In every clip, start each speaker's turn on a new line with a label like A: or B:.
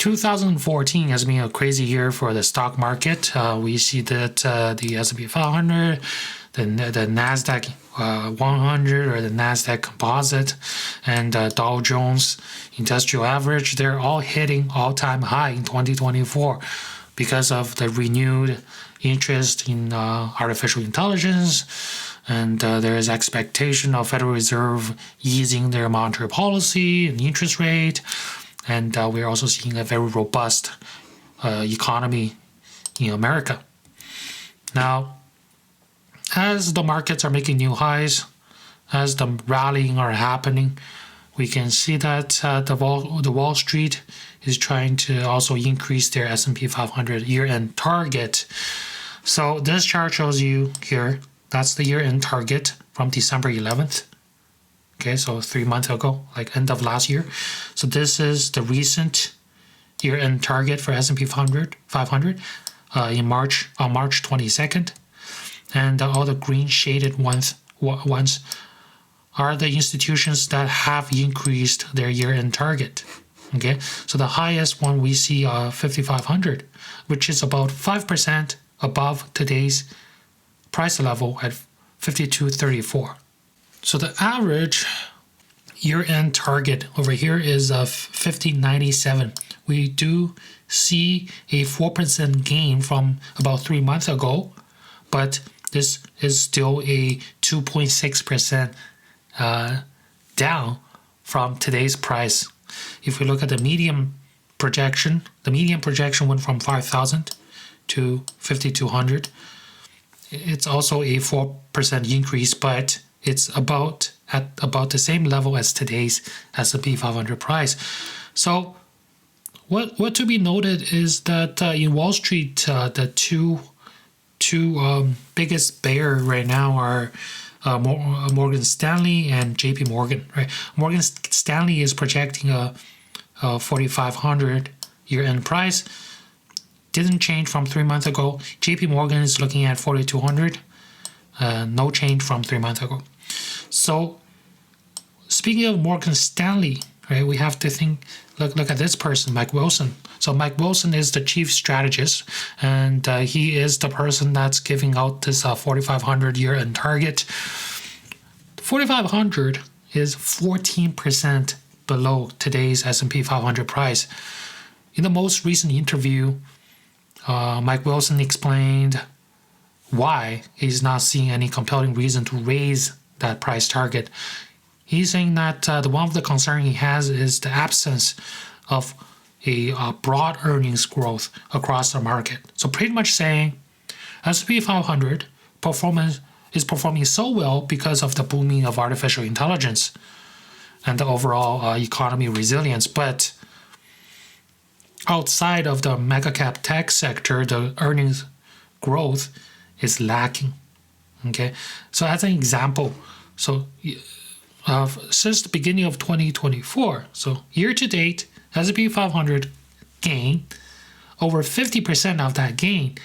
A: 2014 has been a crazy year for the stock market. We see that the S&P 500, the Nasdaq 100 or the Nasdaq Composite, and Dow Jones Industrial Average, they're all hitting all-time high in 2024 because of the renewed interest in artificial intelligence, and there is expectation of Federal Reserve easing their monetary policy and interest rate. And we're also seeing a very robust economy in America. Now, as the markets are making new highs, as the rallying are happening, we can see that the Wall Street is trying to also increase their S&P 500 year-end target. So this chart shows you here, that's the year-end target from December 11th. Okay, so 3 months ago, like end of last year. So this is the recent year-end target for S&P 500 on March 22nd. And all the green shaded ones are the institutions that have increased their year-end target. Okay, so the highest one we see 5,500, which is about 5% above today's price level at 52.34. So the average year-end target over here is 50.97. We do see a 4% gain from about 3 months ago, but this is still a 2.6% down from today's price. If we look at the median projection went from 5,000 to 5,200. It's also a 4% increase, but it's at about the same level as today's S&P 500 price. So what to be noted is that in Wall Street, the two biggest bear right now are Morgan Stanley and JP Morgan. Right? Morgan Stanley is projecting a 4,500 year-end price. Didn't change from 3 months ago. JP Morgan is looking at 4,200. No change from 3 months ago. So speaking of Morgan Stanley, right, we have to look at this person, Mike Wilson. So Mike Wilson is the chief strategist, and he is the person that's giving out this 4,500 year-end target. 4,500 is 14% below today's S&P 500 price. In the most recent interview, Mike Wilson explained why he's not seeing any compelling reason to raise that price target. He's saying that one of the concerns he has is the absence of a broad earnings growth across the market. So pretty much saying S&P 500 performance is performing so well because of the booming of artificial intelligence and the overall economy resilience, but outside of the mega cap tech sector, the earnings growth is lacking. Okay, so as an example, so since the beginning of 2024, so year to date, S&P 500 gain, over 50% of that gain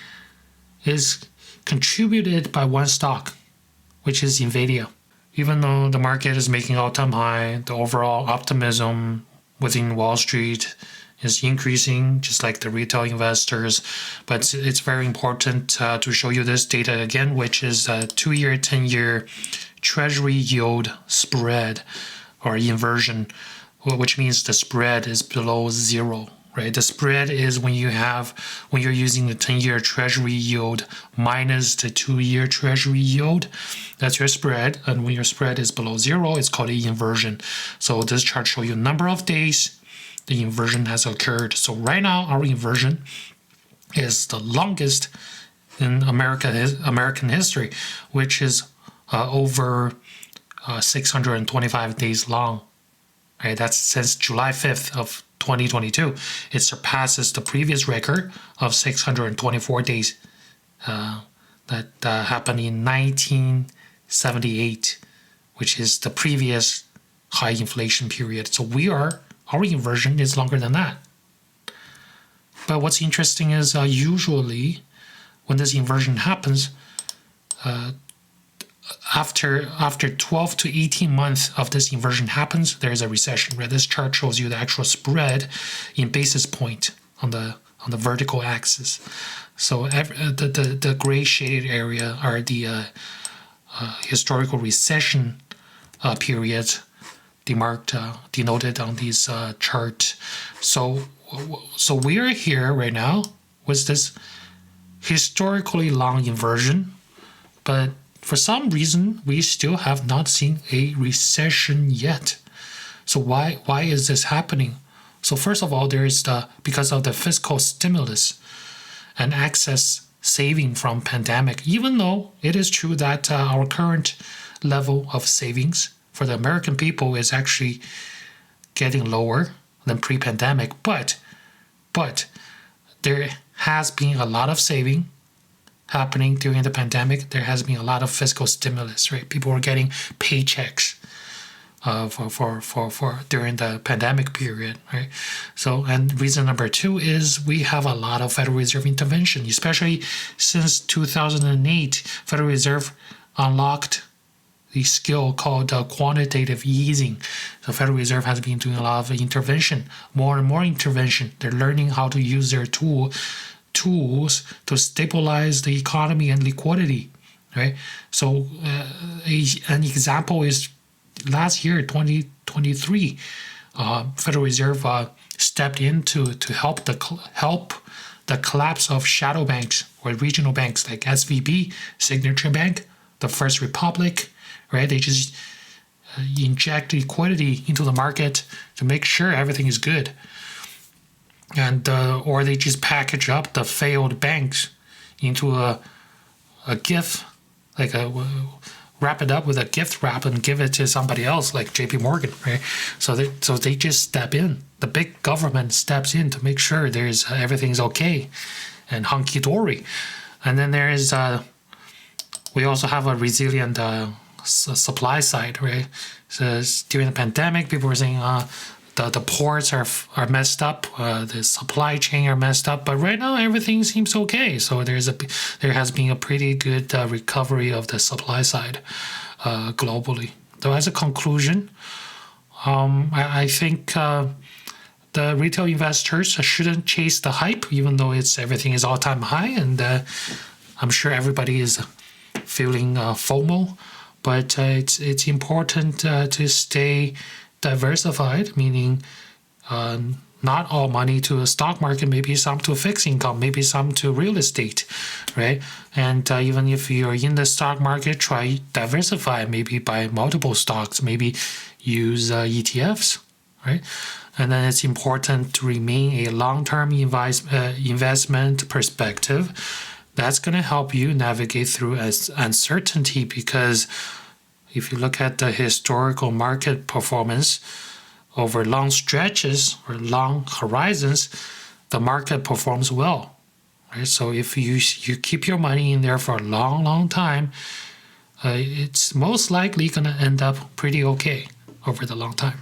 A: is contributed by one stock, which is NVIDIA. Even though the market is making all-time high, the overall optimism within Wall Street is increasing, just like the retail investors. But it's very important to show you this data again, which is a 2-year, 10-year Treasury yield spread or inversion, which means the spread is below zero. Right? The spread is when you're using the 10-year Treasury yield minus the 2-year Treasury yield. That's your spread. And when your spread is below zero, it's called an inversion. So this chart shows you number of days the inversion has occurred. So right now, our inversion is the longest in American history, which is over 625 days long. Right? That's since July 5th of 2022. It surpasses the previous record of 624 days that happened in 1978, which is the previous high inflation period. So our inversion is longer than that. But what's interesting is usually when this inversion happens, after 12 to 18 months of this inversion happens, there is a recession. Right? This chart shows you the actual spread in basis point on the vertical axis. So the gray shaded area are the historical recession periods denoted on these chart. So we are here right now with this historically long inversion, but for some reason we still have not seen a recession yet. So why is this happening? So first of all, there is because of the fiscal stimulus and excess saving from pandemic. Even though it is true that our current level of savings for the American people is actually getting lower than pre-pandemic, but there has been a lot of saving happening during the pandemic. There has been a lot of fiscal stimulus, right? People were getting paychecks for during the pandemic period, right? So, and reason number two is we have a lot of Federal Reserve intervention, especially since 2008. Federal Reserve unlocked the skill called quantitative easing. The Federal Reserve has been doing a lot of intervention, more and more intervention. They're learning how to use their tools to stabilize the economy and liquidity, right? So an example is last year, 2023, Federal Reserve stepped in to help the collapse of shadow banks or regional banks like SVB, Signature Bank, the First Republic, right? They just inject liquidity into the market to make sure everything is good. And or they just package up the failed banks into a gift, like wrap it up with a gift wrap and give it to somebody else, like JP Morgan, right? So they just step in. The big government steps in to make sure everything's okay and hunky dory. And then there is we also have a resilient supply side, right? So during the pandemic, people were saying the ports are messed up, the supply chain are messed up, but right now everything seems okay. So there has been a pretty good recovery of the supply side globally. So as a conclusion, I think the retail investors shouldn't chase the hype, even though everything is all-time high, and I'm sure everybody is feeling FOMO. But it's important to stay diversified, meaning not all money to a stock market, maybe some to fixed income, maybe some to real estate, right? And even if you're in the stock market, try diversify, maybe buy multiple stocks, maybe use ETFs, right? And then it's important to remain a long-term investment perspective. That's going to help you navigate through uncertainty, because if you look at the historical market performance over long stretches or long horizons, the market performs well, right? So if you keep your money in there for a long, long time, it's most likely going to end up pretty okay over the long time.